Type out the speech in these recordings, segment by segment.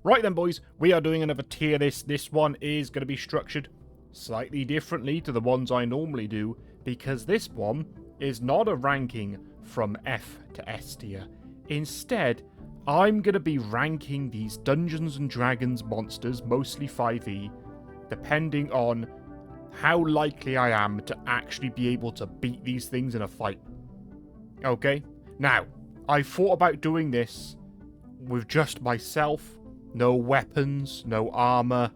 Right then, boys, we are doing another tier list. This one is going to be structured slightly differently to the ones I normally do, because this one is not a ranking from F to S tier. Instead, I'm going to be ranking these Dungeons and Dragons monsters, mostly 5e, depending on how likely I am to actually be able to beat these things in a fight. Okay? Now, I thought about doing this with just myself, no weapons, no armor,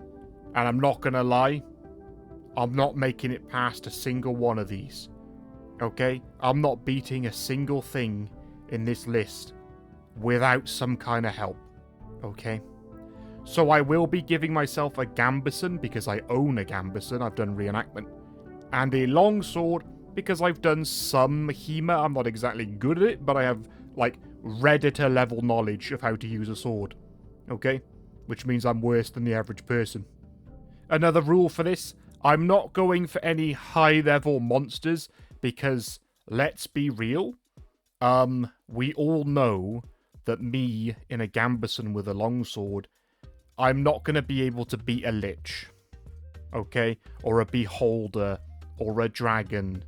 and I'm not gonna lie, I'm not making it past a single one of these. Okay? I'm not beating a single thing in this list without some kind of help. Okay? So I will be giving myself a gambeson because I own a gambeson, I've done reenactment, and a longsword because I've done some HEMA. I'm not exactly good at it, but I have, like, Redditor level knowledge of how to use a sword. Okay? Which means I'm worse than the average person. Another rule for this, I'm not going for any high level monsters because, let's be real, we all know that me in a gambeson with a longsword, I'm not going to be able to beat a lich. Okay? Or a beholder, or a dragon.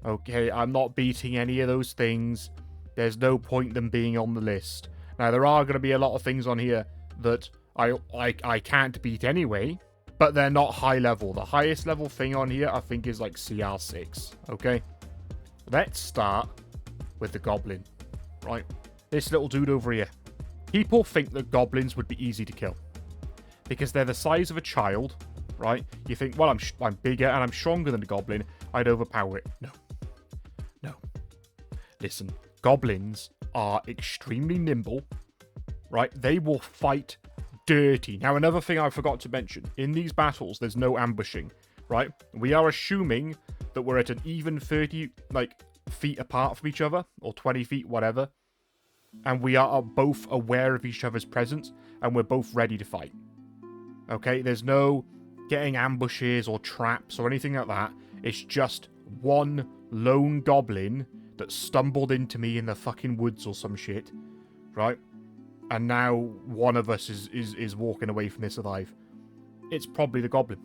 Okay? I'm not beating any of those things. There's no point in them being on the list. Now, there are going to be a lot of things on here that I can't beat anyway, but they're not high level. The highest level thing on here, I think, is like CR6, okay? Let's start with the Goblin, right? This little dude over here. People think that goblins would be easy to kill because they're the size of a child, right? You think, well, I'm bigger and I'm stronger than a goblin. I'd overpower it. No. No. Listen, goblins are extremely nimble, right? They will fight dirty. Now, another thing I forgot to mention. In these battles, there's no ambushing, right? We are assuming that we're at an even 30, feet apart from each other, or 20 feet, whatever. And we are both aware of each other's presence, and we're both ready to fight. Okay? There's no getting ambushes or traps or anything like that. It's just one lone goblin that stumbled into me in the fucking woods or some shit, right? And now one of us is walking away from this alive. It's probably the goblin.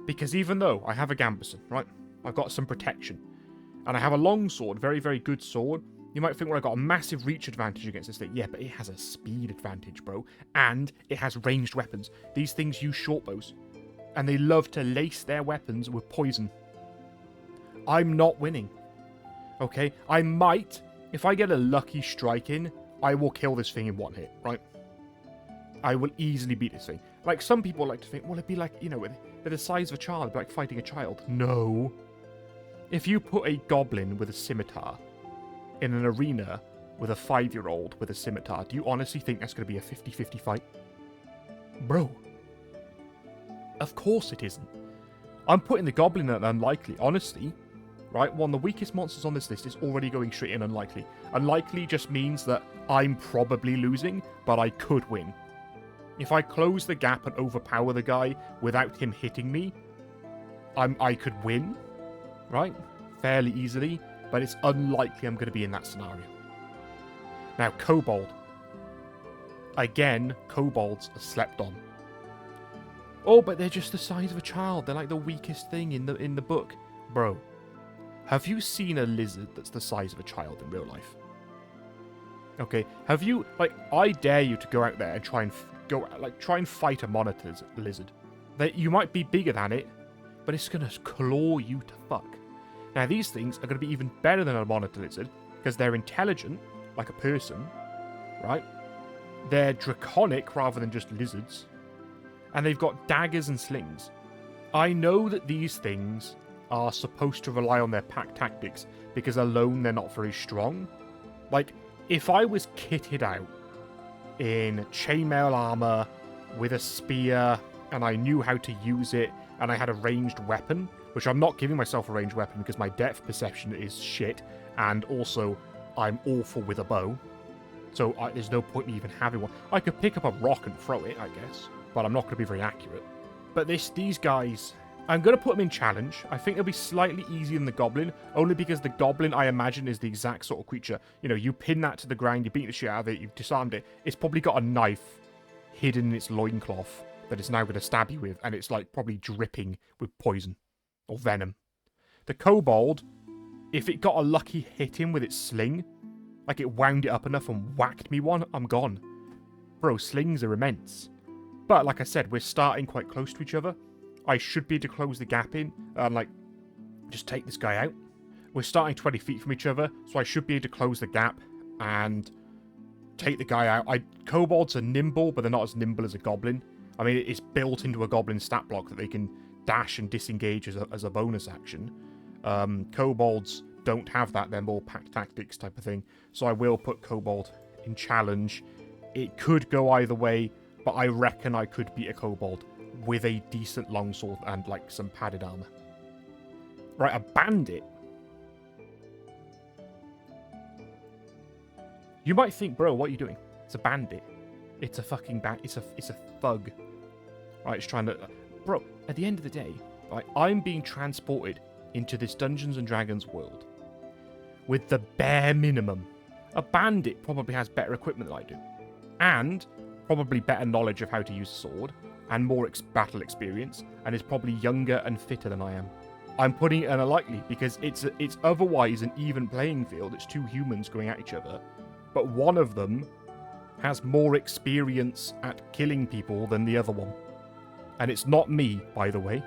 Because even though I have a gambeson, right? I've got some protection. And I have a longsword, very, very good sword. You might think, well, I've got a massive reach advantage against this thing. Yeah, but it has a speed advantage, bro. And it has ranged weapons. These things use short bows. And they love to lace their weapons with poison. I'm not winning. Okay? I might, if I get a lucky strike in, I will kill this thing in one hit, right? I will easily beat this thing. Like, some people like to think, well, it'd be like, you know, they're the size of a child, it'd be like fighting a child. No. If you put a goblin with a scimitar in an arena with a 5-year-old with a scimitar, do you honestly think that's going to be a 50-50 fight? Bro. Of course it isn't. I'm putting the goblin at unlikely, honestly. Right? One of the weakest monsters on this list is already going straight in unlikely. Unlikely just means that I'm probably losing, but I could win. If I close the gap and overpower the guy without him hitting me, I could win, right? Fairly easily, but it's unlikely I'm going to be in that scenario. Now, Kobold. Again, kobolds are slept on. Oh, but they're just the size of a child. They're like the weakest thing in the book. Bro. Have you seen a lizard that's the size of a child in real life? Okay, have you, I dare you to go out there and try and fight a monitor lizard. You might be bigger than it, but it's going to claw you to fuck. Now, these things are going to be even better than a monitor lizard, because they're intelligent, like a person, right? They're draconic rather than just lizards, and they've got daggers and slings. I know that these things are supposed to rely on their pack tactics, because alone they're not very strong. Like, if I was kitted out in chainmail armor with a spear, and I knew how to use it, and I had a ranged weapon, which I'm not giving myself a ranged weapon because my depth perception is shit, and also I'm awful with a bow, so there's no point in me even having one. I could pick up a rock and throw it, I guess, but I'm not going to be very accurate. But these guys, I'm going to put them in challenge. I think they'll be slightly easier than the goblin, only because the goblin, I imagine, is the exact sort of creature. You know, you pin that to the ground, you beat the shit out of it, you've disarmed it. It's probably got a knife hidden in its loincloth that it's now going to stab you with, and it's like probably dripping with poison or venom. The kobold, if it got a lucky hit in with its sling, like it wound it up enough and whacked me one, I'm gone. Bro, slings are immense. But like I said, we're starting quite close to each other. I should be able to close the gap in and like just take this guy out. We're starting 20 feet from each other, so I should be able to close the gap and take the guy out. Kobolds are nimble, but they're not as nimble as a goblin. I mean, it's built into a goblin stat block that they can dash and disengage as a bonus action. Kobolds don't have that. They're more pack tactics type of thing. So I will put Kobold in challenge. It could go either way, but I reckon I could beat a Kobold with a decent longsword and like some padded armor. Right, a bandit. You might think, bro, what are you doing? It's a bandit. It's a fucking it's a thug. Right, it's trying to... Bro, at the end of the day, right, I'm being transported into this Dungeons and Dragons world with the bare minimum. A bandit probably has better equipment than I do. And probably better knowledge of how to use a sword and more battle experience, and is probably younger and fitter than I am. I'm putting it in a likely because it's otherwise an even playing field. It's two humans going at each other, but one of them has more experience at killing people than the other one. And it's not me, by the way.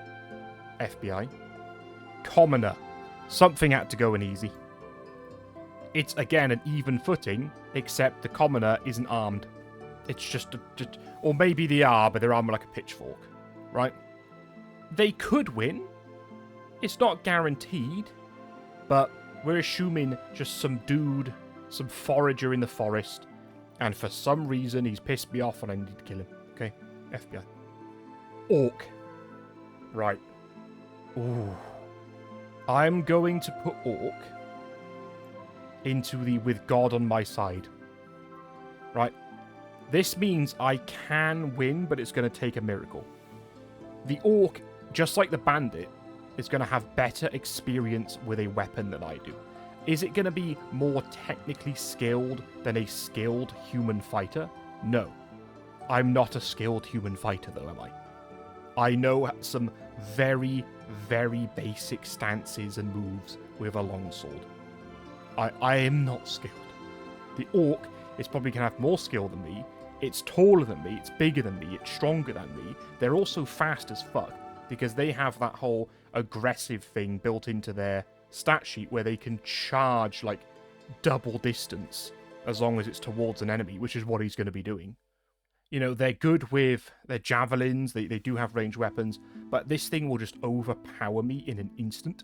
FBI. Commoner. Something had to go in easy. It's, again, an even footing, except the commoner isn't armed. It's just or maybe they are, but they're armed like a pitchfork. Right? They could win. It's not guaranteed. But we're assuming just some dude, some forager in the forest, and for some reason he's pissed me off and I need to kill him. Okay? FBI. Orc. Right. Ooh. I'm going to put Orc into the with God on my side. Right. This means I can win, but it's going to take a miracle. The Orc, just like the bandit, is going to have better experience with a weapon than I do. Is it going to be more technically skilled than a skilled human fighter? No. I'm not a skilled human fighter, though, am I? I know some very, very basic stances and moves with a longsword. I am not skilled. The Orc is probably going to have more skill than me. It's taller than me, it's bigger than me, it's stronger than me. They're also fast as fuck, because they have that whole aggressive thing built into their stat sheet where they can charge, like, double distance as long as it's towards an enemy, which is what he's going to be doing. You know, they're good with their javelins, they do have ranged weapons, but this thing will just overpower me in an instant,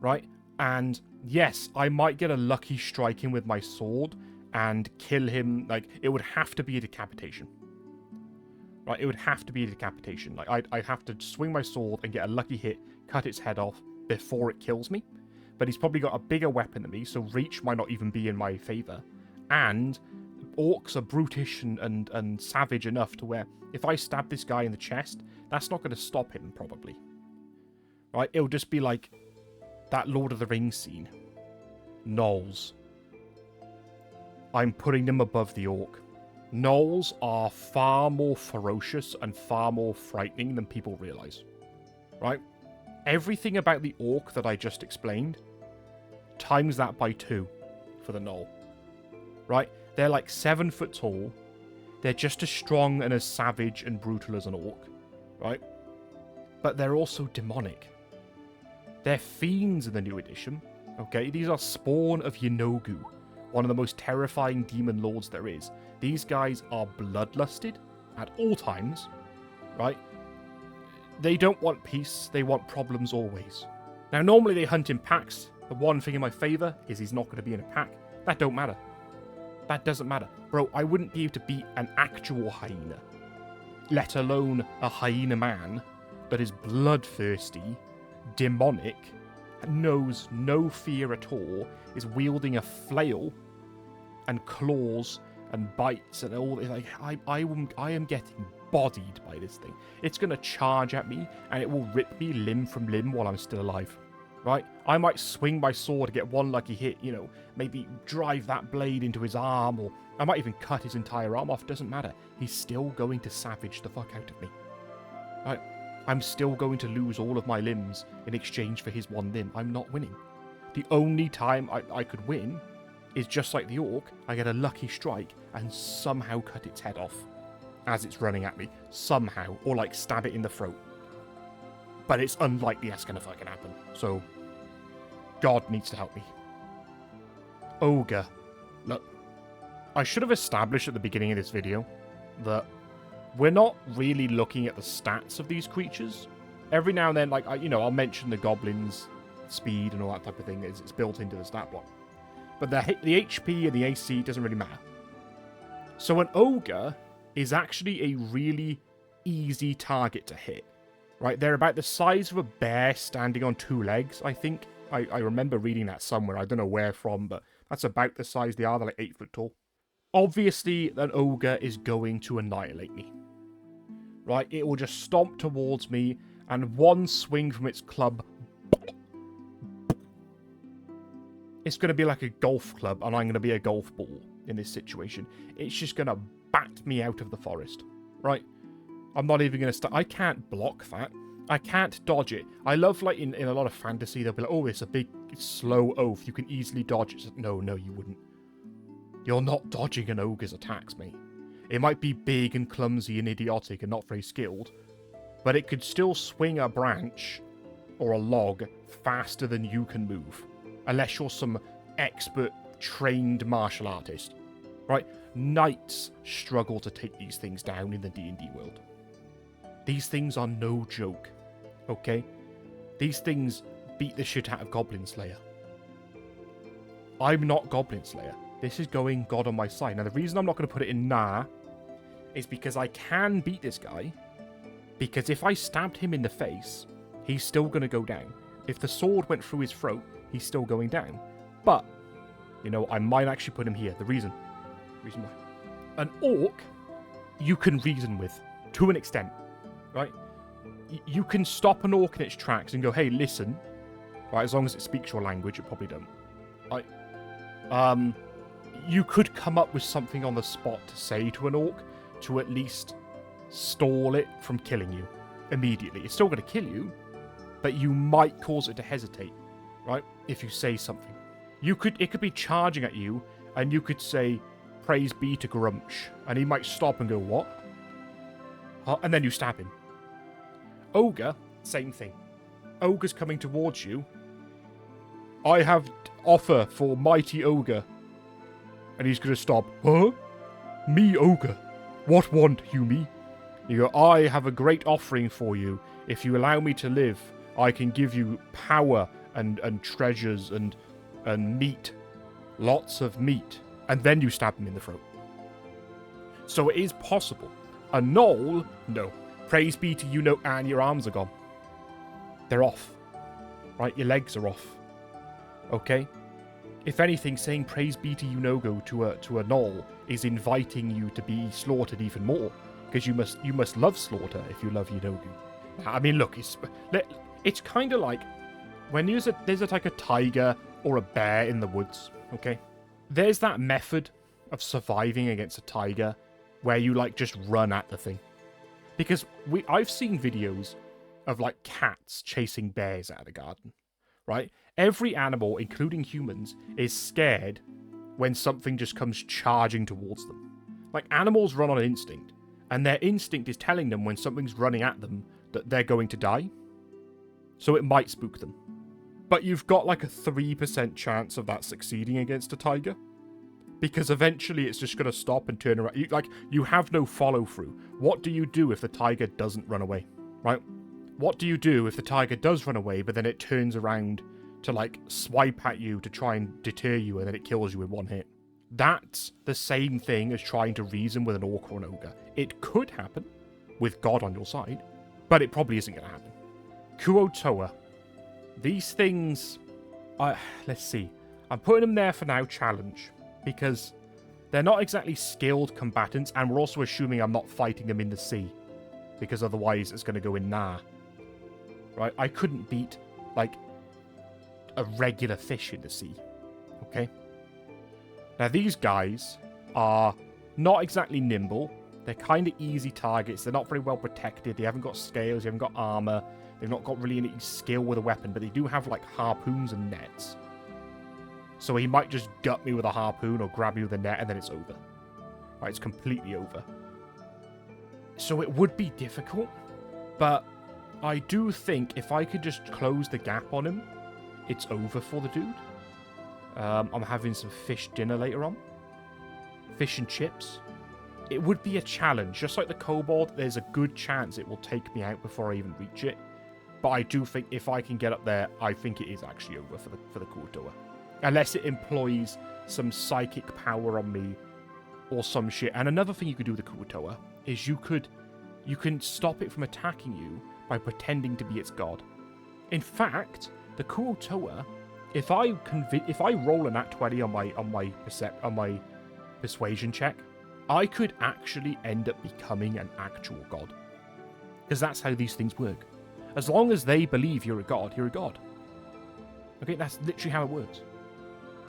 right? And yes, I might get a lucky strike in with my sword and kill him. Like, it would have to be a decapitation. Right, it would have to be a decapitation. Like, I'd have to swing my sword and get a lucky hit, cut its head off before it kills me. But he's probably got a bigger weapon than me, so reach might not even be in my favour. And orcs are brutish and savage enough to where if I stab this guy in the chest, that's not going to stop him, probably. Right, it'll just be like that Lord of the Rings scene. Gnolls. I'm putting them above the orc. Gnolls are far more ferocious and far more frightening than people realise. Right? Everything about the orc that I just explained, times that by 2 for the gnoll. Right? They're like 7 foot tall. They're just as strong and as savage and brutal as an orc. Right? But they're also demonic. They're fiends in the new edition. Okay? These are spawn of Yenogu, one of the most terrifying demon lords there is. These guys are bloodlusted at all times, right? They don't want peace, they want problems always. Now, normally they hunt in packs. The one thing in my favour is he's not going to be in a pack. That don't matter. That doesn't matter. Bro, I wouldn't be able to beat an actual hyena, let alone a hyena man that is bloodthirsty, demonic, knows no fear at all, is wielding a flail and claws and bites and all. Like, I am getting bodied by this thing. It's going to charge at me and it will rip me limb from limb while I'm still alive. right? I might swing my sword to get one lucky hit, you know, maybe drive that blade into his arm, or I might even cut his entire arm off, doesn't matter. He's still going to savage the fuck out of me. Right? I'm still going to lose all of my limbs in exchange for his one limb. I'm not winning. The only time I could win is just like the orc, I get a lucky strike and somehow cut its head off as it's running at me. Somehow. Or like stab it in the throat. But it's unlikely that's going to fucking happen. So, God needs to help me. Ogre. Look, I should have established at the beginning of this video that we're not really looking at the stats of these creatures. Every now and then, like, I'll mention the goblin's speed and all that type of thing. It's built into the stat block. But the HP and the AC doesn't really matter. So an ogre is actually a really easy target to hit. Right? They're about the size of a bear standing on two legs, I think. I remember reading that somewhere. I don't know where from, but that's about the size they are. They're like 8 foot tall. Obviously, an ogre is going to annihilate me. Right? It will just stomp towards me, and one swing from its club, it's going to be like a golf club, and I'm going to be a golf ball in this situation. It's just going to bat me out of the forest. Right? I'm not even going to I can't block that. I can't dodge it. I love, like, in a lot of fantasy, they'll be like, oh, it's a big, slow oaf. You can easily dodge it. No, you wouldn't. You're not dodging an ogre's attacks, mate. It might be big and clumsy and idiotic and not very skilled, but it could still swing a branch or a log faster than you can move, unless you're some expert, trained martial artist. Right? Knights struggle to take these things down in the D&D world. These things are no joke. Okay? These things beat the shit out of Goblin Slayer. I'm not Goblin Slayer. This is going God on my side. Now, the reason I'm not going to put it in nah is because I can beat this guy. Because if I stabbed him in the face, he's still going to go down. If the sword went through his throat, he's still going down. But, I might actually put him here. The reason why. An orc, you can reason with, to an extent. Right? You can stop an orc in its tracks and go, hey, listen. Right, as long as it speaks your language, it probably don't. Right? You could come up with something on the spot to say to an orc to at least stall it from killing you immediately. It's still going to kill you, but you might cause it to hesitate, right? If you say something. It could be charging at you, and you could say, praise be to Grumsh, and he might stop and go, what? And then you stab him. Ogre, same thing. Ogre's coming towards you. I have offer for mighty ogre. And he's going to stop. Huh? Me, ogre. What want you me? You go, I have a great offering for you. If you allow me to live, I can give you power and treasures and meat. Lots of meat. And then you stab him in the throat. So it is possible. A gnoll? No. Praise be to you, no, and your arms are gone. They're off. Right? Your legs are off. Okay? If anything, saying praise be to you, no-go to a gnoll is inviting you to be slaughtered even more. Because you must love slaughter if you love your no-go. I mean, look, it's kind of like when there's like a tiger or a bear in the woods, okay? There's that method of surviving against a tiger where you, like, just run at the thing. Because I've seen videos of, like, cats chasing bears out of the garden, right? Every animal, including humans, is scared when something just comes charging towards them. Like, animals run on instinct, and their instinct is telling them when something's running at them that they're going to die. So it might spook them. But you've got, like, a 3% chance of that succeeding against a tiger. Because eventually it's just going to stop and turn around. You have no follow-through. What do you do if the tiger doesn't run away? Right? What do you do if the tiger does run away, but then it turns around to, like, swipe at you to try and deter you, and then it kills you in one hit? That's the same thing as trying to reason with an orc or an ogre. It could happen, with God on your side, but it probably isn't going to happen. Kuotoa. These things... let's see. I'm putting them there for now, challenge. Because they're not exactly skilled combatants, and we're also assuming I'm not fighting them in the sea. Because otherwise it's going to go in nah. Right? I couldn't beat, like... a regular fish in the sea. Okay? Now, these guys are not exactly nimble. They're kind of easy targets. They're not very well protected. They haven't got scales. They haven't got armor. They've not got really any skill with a weapon, but they do have, like, harpoons and nets. So he might just gut me with a harpoon or grab me with a net, and then it's over. Right, it's completely over. So it would be difficult, but I do think if I could just close the gap on him, it's over for the dude. I'm having some fish dinner later on. Fish and chips. It would be a challenge. Just like the kobold, there's a good chance it will take me out before I even reach it. But I do think if I can get up there, I think it is actually over for the Kuotoa. Unless it employs some psychic power on me or some shit. And another thing you could do with the Kuotoa is you can stop it from attacking you by pretending to be its god. In fact, the Kuotoa, if I roll a nat 20 on my persuasion check, I could actually end up becoming an actual god. Because that's how these things work. As long as they believe you're a god, you're a god. Okay, that's literally how it works.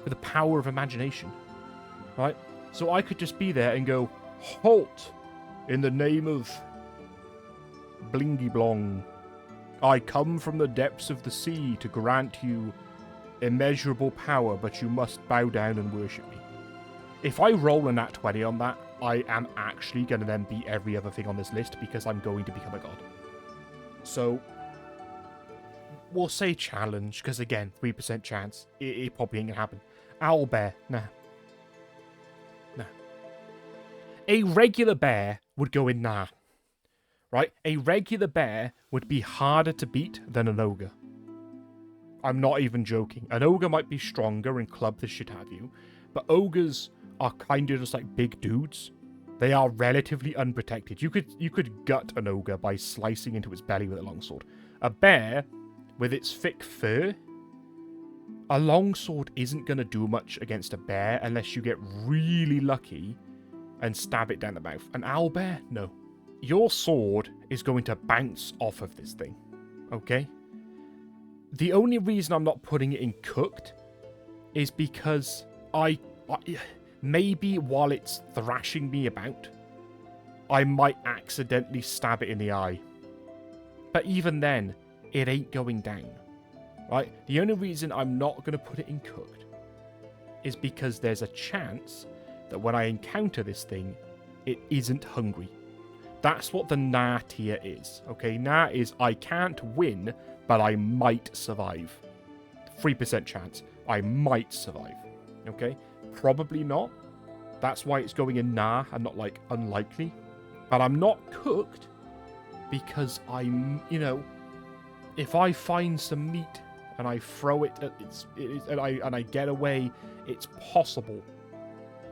With the power of imagination. Right? So I could just be there and go, halt! In the name of Blingy Blong, I come from the depths of the sea to grant you immeasurable power, but you must bow down and worship me. If I roll a nat 20 on that, I am actually going to then beat every other thing on this list because I'm going to become a god. So, we'll say challenge, because again, 3% chance. It probably ain't going to happen. Owlbear, nah. Nah. A regular bear would go in nah. Right? A regular bear would be harder to beat than an ogre. I'm not even joking. An ogre might be stronger and club the shit out of you, but ogres are kind of just like big dudes. They are relatively unprotected. You could gut an ogre by slicing into its belly with a longsword. A bear, with its thick fur, a longsword isn't going to do much against a bear unless you get really lucky and stab it down the mouth. An owlbear? No. Your sword is going to bounce off of this thing. Okay? The only reason I'm not putting it in cooked is because maybe while it's thrashing me about, I might accidentally stab it in the eye. But even then, it ain't going down. Right? The only reason I'm not going to put it in cooked is because there's a chance that when I encounter this thing, it isn't hungry. That's what the nah tier is. Okay, nah is I can't win, but I might survive. 3% chance. I might survive. Okay? Probably not. That's why it's going in nah and not like unlikely. But I'm not cooked because I'm, if I find some meat and I throw it at and I get away, it's possible.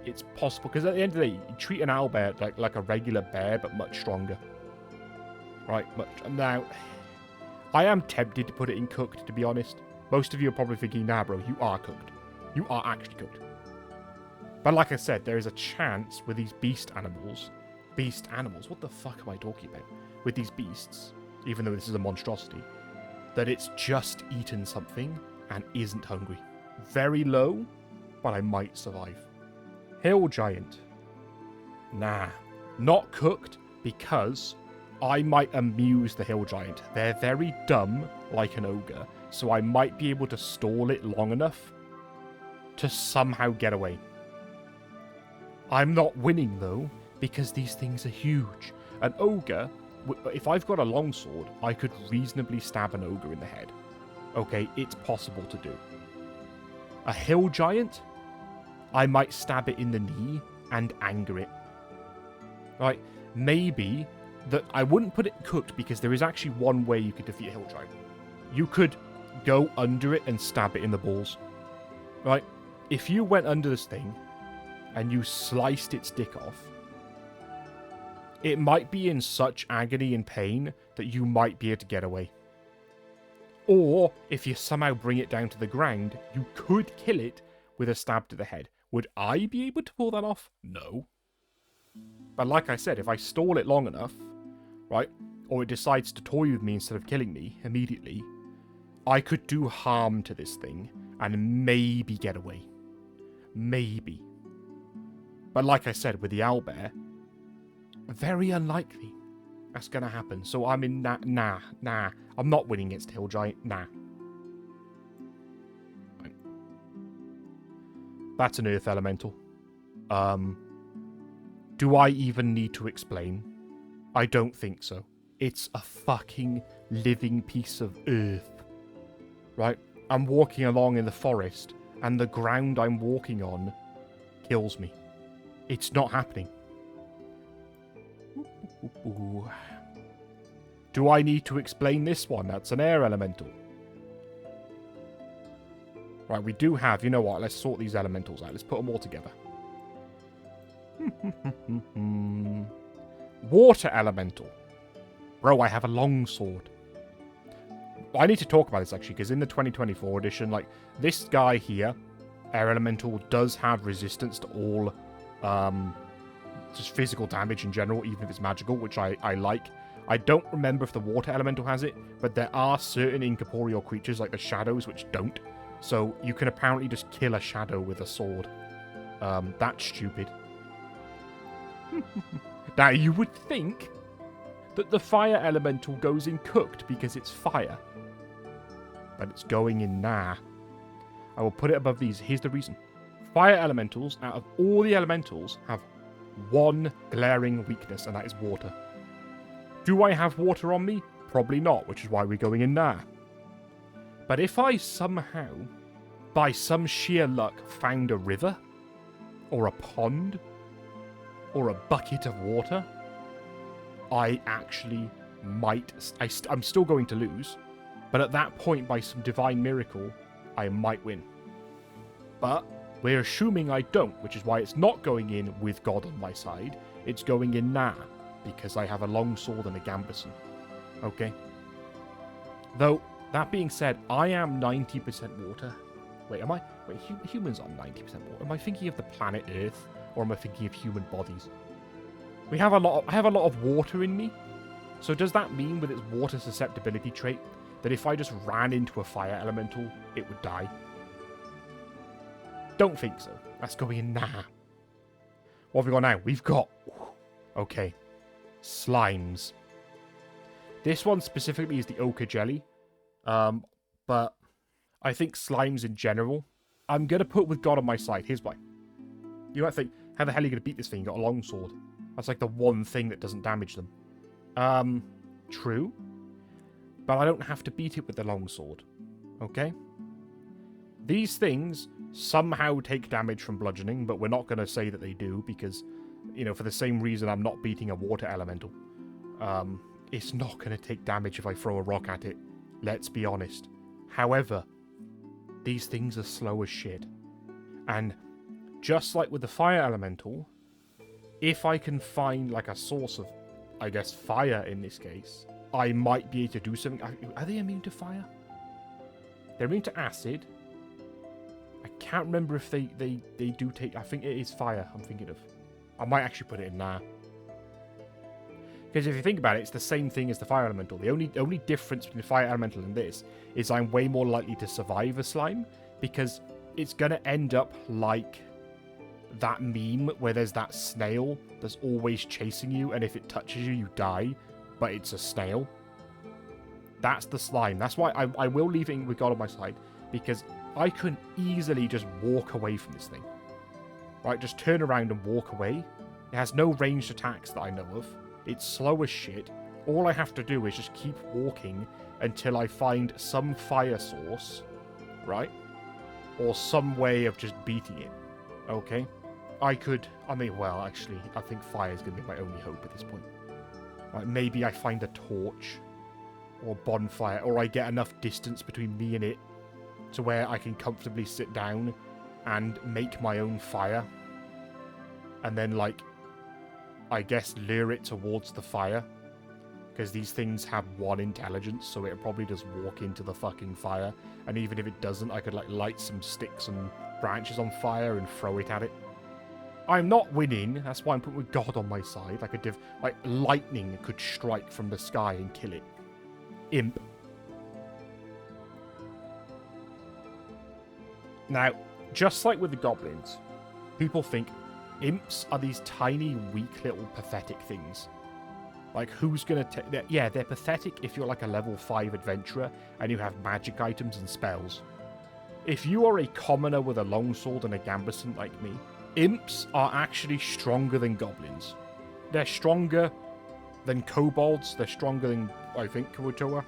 It's possible because at the end of the day, you treat an owlbear like a regular bear, but much stronger. Right? Now, I am tempted to put it in cooked, to be honest. Most of you are probably thinking, nah, bro, you are cooked. You are actually cooked. But like I said, there is a chance with these beast animals, what the fuck am I talking about? With these beasts, even though this is a monstrosity, that it's just eaten something and isn't hungry. Very low, but I might survive. Hill Giant. Nah. Not cooked because I might amuse the Hill Giant. They're very dumb, like an ogre, so I might be able to stall it long enough to somehow get away. I'm not winning, though, because these things are huge. An ogre, if I've got a longsword, I could reasonably stab an ogre in the head. Okay, it's possible to do. A Hill Giant, I might stab it in the knee and anger it. Right? Maybe that I wouldn't put it cooked because there is actually one way you could defeat a Hill Giant. You could go under it and stab it in the balls. Right? If you went under this thing and you sliced its dick off, it might be in such agony and pain that you might be able to get away. Or, if you somehow bring it down to the ground, you could kill it with a stab to the head. Would I be able to pull that off? No. But like I said, if I stall it long enough, right, or it decides to toy with me instead of killing me immediately, I could do harm to this thing and maybe get away. Maybe. But like I said, with the owlbear, very unlikely that's going to happen. So I'm in nah. I'm not winning against Hill Giant. Nah. Right. That's an earth elemental. Do I even need to explain? I don't think so. It's a fucking living piece of earth. Right? I'm walking along in the forest, and the ground I'm walking on kills me. It's not happening. Ooh. Do I need to explain this one? That's an air elemental. Right, we do have... You know what? Let's sort these elementals out. Let's put them all together. Water elemental. Bro, I have a longsword. I need to talk about this, actually, because in the 2024 edition, like, this guy here, air elemental, does have resistance to all, just physical damage in general, even if it's magical, which I like. I don't remember if the water elemental has it, but there are certain incorporeal creatures, like the shadows, which don't. So you can apparently just kill a shadow with a sword. That's stupid. Now, you would think that the fire elemental goes in cooked because it's fire. But it's going in nah. I will put it above these. Here's the reason. Fire elementals, out of all the elementals, have one glaring weakness, and that is water. Do I have water on me? Probably not, which is why we're going in nah. But if I somehow, by some sheer luck, found a river, or a pond, or a bucket of water, I actually might... I'm still going to lose, but at that point, by some divine miracle, I might win. But we're assuming I don't, which is why it's not going in with God on my side. It's going in nah, because I have a longsword and a gambeson. Okay? Though, that being said, I am 90% water. Wait, am I? Wait, humans are 90% water. Am I thinking of the planet Earth, or am I thinking of human bodies? I have a lot of water in me. So does that mean with its water susceptibility trait that if I just ran into a fire elemental, it would die? Don't think so. That's going in nah. What have we got now? We've got... Okay. Slimes. This one specifically is the ochre jelly. But I think slimes in general, I'm going to put with God on my side. Here's why. You might think, how the hell are you going to beat this thing? You got a longsword. That's like the one thing that doesn't damage them. True. But I don't have to beat it with the longsword. Okay? These things somehow take damage from bludgeoning, but we're not going to say that they do because, you know, for the same reason I'm not beating a water elemental. It's not going to take damage if I throw a rock at it. Let's be honest. However, these things are slow as shit. And just like with the fire elemental, if I can find like a source of, I guess, fire in this case, I might be able to do something. Are they immune to fire? They're immune to acid. I can't remember if they do take... I think it is fire I'm thinking of. I might actually put it in there. Because if you think about it, it's the same thing as the fire elemental. The only difference between the fire elemental and this is I'm way more likely to survive a slime because it's going to end up like that meme where there's that snail that's always chasing you, and if it touches you, you die, but it's a snail. That's the slime. That's why I will leave it with God on my side, because I could easily just walk away from this thing. Right, just turn around and walk away. It has no ranged attacks that I know of. It's slow as shit. All I have to do is just keep walking until I find some fire source, right? Or some way of just beating it. Okay? Well, actually, I think fire is going to be my only hope at this point. Right, maybe I find a torch or bonfire, or I get enough distance between me and it to where I can comfortably sit down and make my own fire. And then, like, I guess lure it towards the fire. Because these things have one intelligence, so it'll probably just walk into the fucking fire. And even if it doesn't, I could, like, light some sticks and branches on fire and throw it at it. I'm not winning. That's why I'm putting with God on my side. Like lightning could strike from the sky and kill it. Imp. Now, just like with the goblins, people think imps are these tiny, weak, little pathetic things. Like, who's gonna take... Yeah, they're pathetic if you're like a level 5 adventurer and you have magic items and spells. If you are a commoner with a longsword and a gambeson like me, imps are actually stronger than goblins. They're stronger than kobolds. They're stronger than, I think, Kuotoa.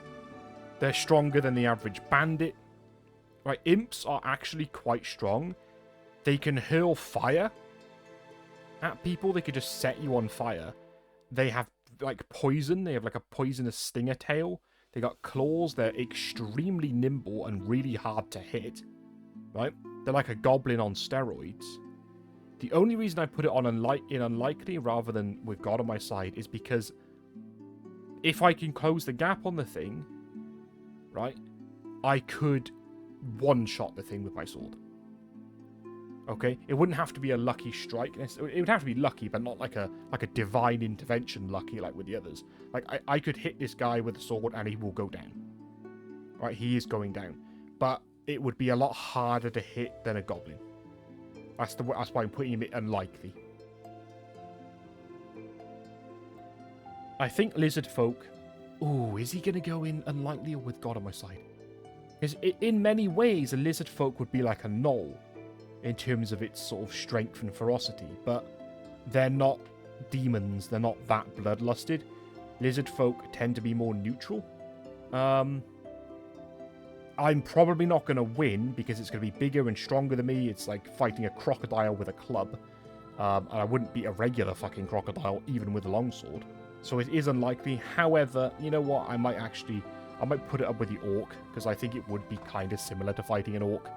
They're stronger than the average bandit. Right, imps are actually quite strong. They can hurl fire at people. They could just set you on fire. They have, like, poison. They have, like, a poisonous stinger tail. They got claws. They're extremely nimble and really hard to hit. Right? They're like a goblin on steroids. The only reason I put it on unlikely rather than with God on my side is because if I can close the gap on the thing, right, I could one-shot the thing with my sword. Okay? It wouldn't have to be a lucky strike. It would have to be lucky, but not like a divine intervention lucky like with the others. Like, I could hit this guy with a sword and he will go down. Right? He is going down. But it would be a lot harder to hit than a goblin. That's why I'm putting him at unlikely. I think lizardfolk... Ooh, is he going to go in unlikely or with God on my side? Because in many ways, a lizardfolk would be like a gnoll in terms of its sort of strength and ferocity, but they're not demons. They're not that bloodlusted. Lizardfolk tend to be more neutral. I'm probably not going to win because it's going to be bigger and stronger than me. It's like fighting a crocodile with a club. And I wouldn't beat a regular fucking crocodile even with a longsword. So it is unlikely. However, you know what? I might put it up with the orc because I think it would be kind of similar to fighting an orc.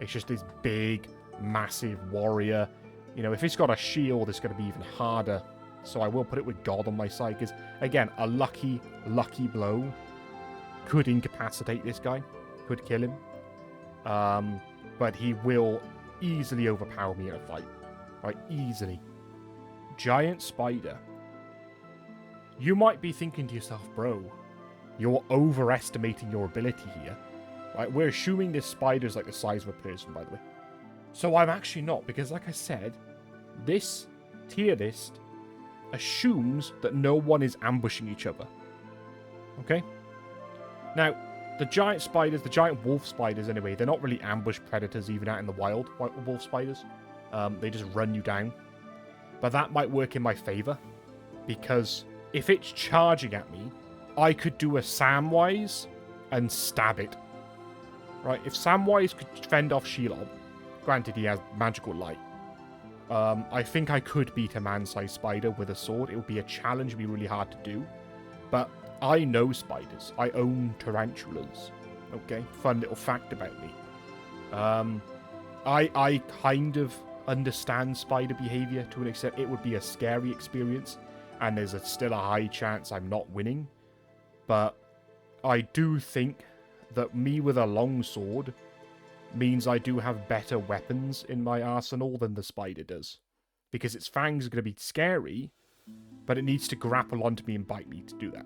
It's just this big, massive warrior. You know, if it's got a shield, it's going to be even harder. So I will put it with God on my side because, again, a lucky blow could incapacitate this guy. Could kill him. But he will easily overpower me in a fight. Right? Easily. Giant spider. You might be thinking to yourself, bro, you're overestimating your ability here. Right? We're assuming this spider's like the size of a person, by the way. So I'm actually not, because like I said, this tier list assumes that no one is ambushing each other. Okay? Now, the giant spiders, the giant wolf spiders anyway, they're not really ambush predators even out in the wild, wolf spiders. They just run you down. But that might work in my favor, because if it's charging at me, I could do a Samwise and stab it. Right? If Samwise could fend off Shelob, granted he has magical light, I think I could beat a man-sized spider with a sword. It would be a challenge, it would be really hard to do. But I know spiders. I own tarantulas. Okay? Fun little fact about me. I kind of understand spider behavior to an extent. It would be a scary experience, and there's still a high chance I'm not winning. But I do think that me with a longsword means I do have better weapons in my arsenal than the spider does. Because its fangs are going to be scary, but it needs to grapple onto me and bite me to do that.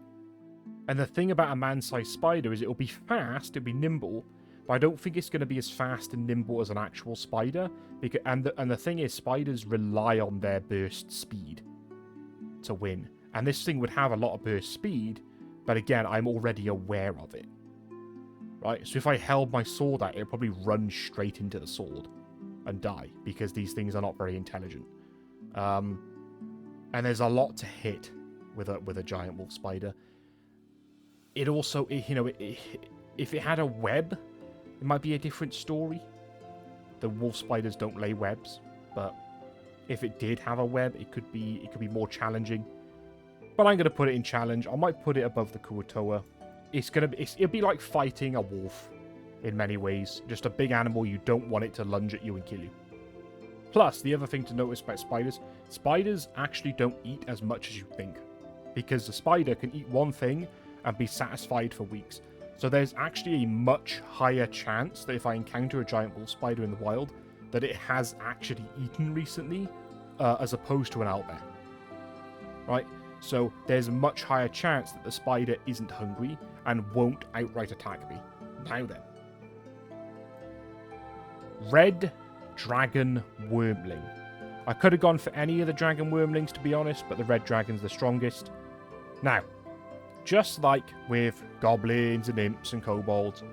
And the thing about a man-sized spider is it'll be fast, it'll be nimble, but I don't think it's going to be as fast and nimble as an actual spider. And the thing is, spiders rely on their burst speed to win. And this thing would have a lot of burst speed, but again, I'm already aware of it. Right? So if I held my sword out, it would probably run straight into the sword and die, because these things are not very intelligent. And there's a lot to hit with a giant wolf spider. It also, you know, if it had a web, it might be a different story. The wolf spiders don't lay webs, but if it did have a web, it could be more challenging. But I'm gonna put it in challenge. I might put it above the Kuotoa. It'll be like fighting a wolf in many ways. Just a big animal, you don't want it to lunge at you and kill you. Plus, the other thing to notice about spiders actually don't eat as much as you think. Because the spider can eat one thing and be satisfied for weeks. So there's actually a much higher chance that if I encounter a giant wolf spider in the wild, that it has actually eaten recently, as opposed to an owlbear. Right? So there's a much higher chance that the spider isn't hungry and won't outright attack me. Now then. Red Dragon Wyrmling. I could have gone for any of the Dragon Wyrmlings, to be honest, but the Red Dragon's the strongest. Now, just like with goblins and imps and kobolds,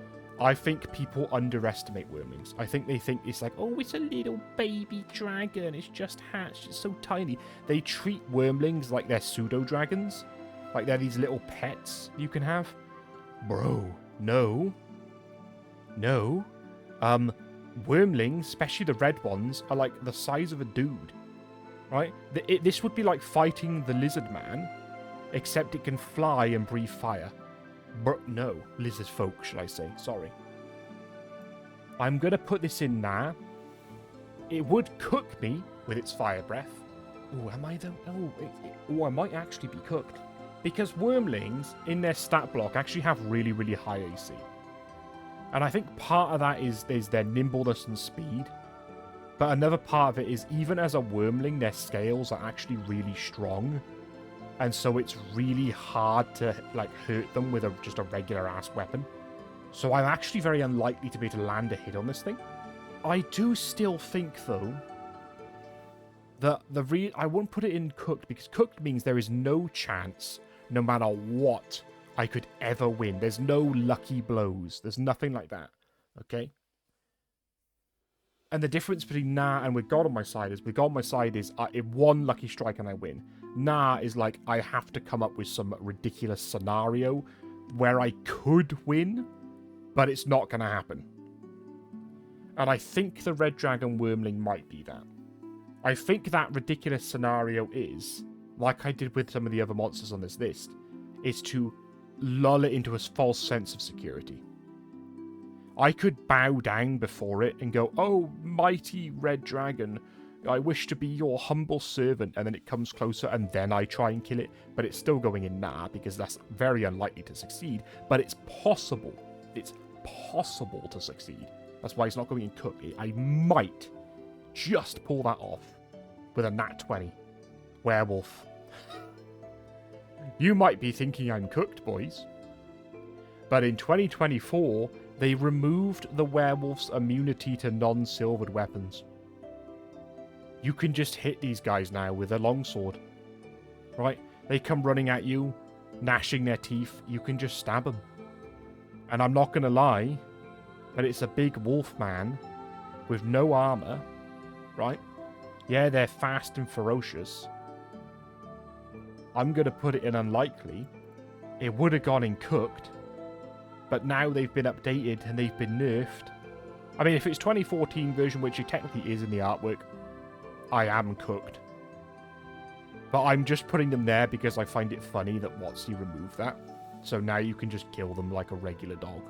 I think people underestimate wyrmlings. I think they think it's like, oh, it's a little baby dragon. It's just hatched. It's so tiny. They treat wyrmlings like they're pseudo-dragons. Like they're these little pets you can have. Bro, no. No. Wyrmlings, especially the red ones, are like the size of a dude. Right? This would be like fighting the lizard man, except it can fly and breathe fire. No, lizardfolk, should I say. Sorry. I'm going to put this in now. It would cook me with its fire breath. Oh, am I though? Oh, I might actually be cooked. Because wyrmlings, in their stat block, actually have really, really high AC. And I think part of that is their nimbleness and speed. But another part of it is, even as a wyrmling, their scales are actually really strong. And so it's really hard to like hurt them with just a regular ass weapon. So I'm actually very unlikely to be able to land a hit on this thing. I do still think though that I won't put it in cooked, because cooked means there is no chance, no matter what, I could ever win. There's no lucky blows. There's nothing like that. Okay? And the difference between nah and with God on my side is, with God on my side is one lucky strike and I win. Nah is like, I have to come up with some ridiculous scenario where I could win, but it's not going to happen. And I think the Red Dragon Wyrmling might be that. I think that ridiculous scenario is, like I did with some of the other monsters on this list, is to lull it into a false sense of security. I could bow down before it and go, oh, mighty red dragon, I wish to be your humble servant, and then it comes closer and then I try and kill it, but it's still going in nah, because that's very unlikely to succeed, but it's possible. It's possible to succeed. That's why it's not going in cooked. I might just pull that off with a nat 20. Werewolf. You might be thinking I'm cooked, boys. But in 2024, they removed the werewolf's immunity to non-silvered weapons. You can just hit these guys now with a longsword. Right? They come running at you, gnashing their teeth. You can just stab them. And I'm not going to lie, but it's a big wolf man with no armor. Right? Yeah, they're fast and ferocious. I'm going to put it in unlikely. It would have gone in cooked. But now they've been updated and they've been nerfed. I mean, if it's 2014 version, which it technically is in the artwork, I am cooked. But I'm just putting them there because I find it funny that WotC removed that. So now you can just kill them like a regular dog.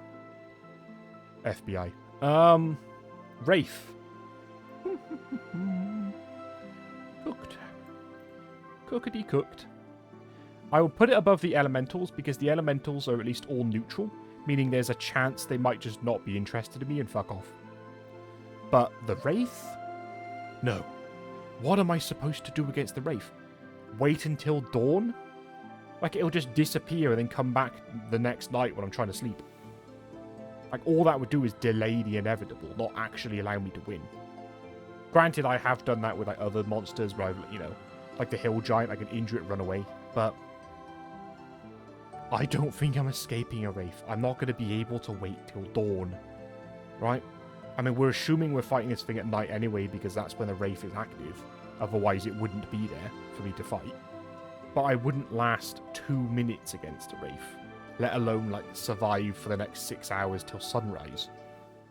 FBI. Wraith. Cooked. Cookity cooked. I will put it above the elementals because the elementals are at least all neutral, meaning there's a chance they might just not be interested in me and fuck off. But the Wraith? No. What am I supposed to do against the Wraith? Wait until dawn? Like, it'll just disappear and then come back the next night when I'm trying to sleep. Like, all that would do is delay the inevitable, not actually allow me to win. Granted, I have done that with like other monsters where I've, like the Hill Giant, I can injure it, run away. But I don't think I'm escaping a Wraith. I'm not going to be able to wait till dawn. Right? I mean, we're assuming we're fighting this thing at night anyway because that's when the Wraith is active. Otherwise, it wouldn't be there for me to fight. But I wouldn't last 2 minutes against a Wraith. Let alone, like, survive for the next 6 hours till sunrise.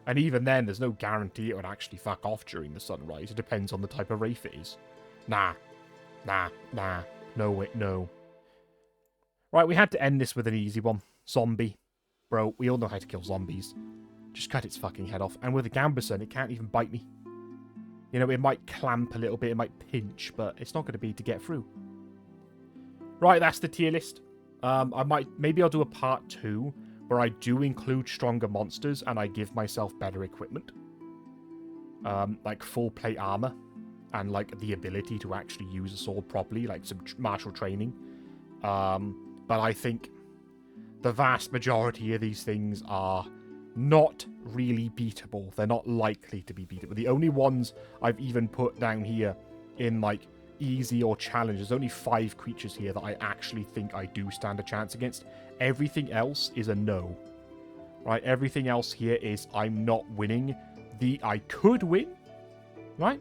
And even then, there's no guarantee it would actually fuck off during the sunrise. It depends on the type of Wraith it is. Nah. No, wait, no. Right, we had to end this with an easy one. Zombie. Bro, we all know how to kill zombies. Just cut its fucking head off. And with a Gambeson, it can't even bite me. It might clamp a little bit, it might pinch, but it's not going to be to get through. Right, that's the tier list. Maybe I'll do a part 2 where I do include stronger monsters and I give myself better equipment. Like full plate armor and like the ability to actually use a sword properly, like some martial training. But I think the vast majority of these things are not really beatable. They're not likely to be beatable. The only ones I've even put down here in, like, easy or challenge, there's only 5 creatures here that I actually think I do stand a chance against. Everything else is a no. Right? Everything else here is I'm not winning. I could win, right?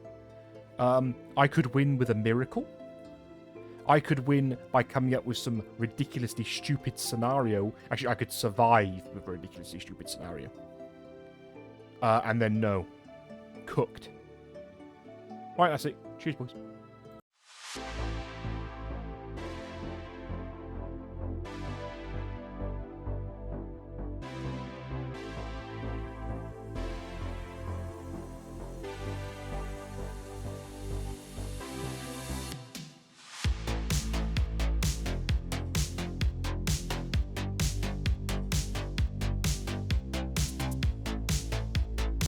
I could win with a miracle. I could win by coming up with some ridiculously stupid scenario. Actually, I could survive with a ridiculously stupid scenario. And then no. Cooked. Right, that's it. Cheers, boys.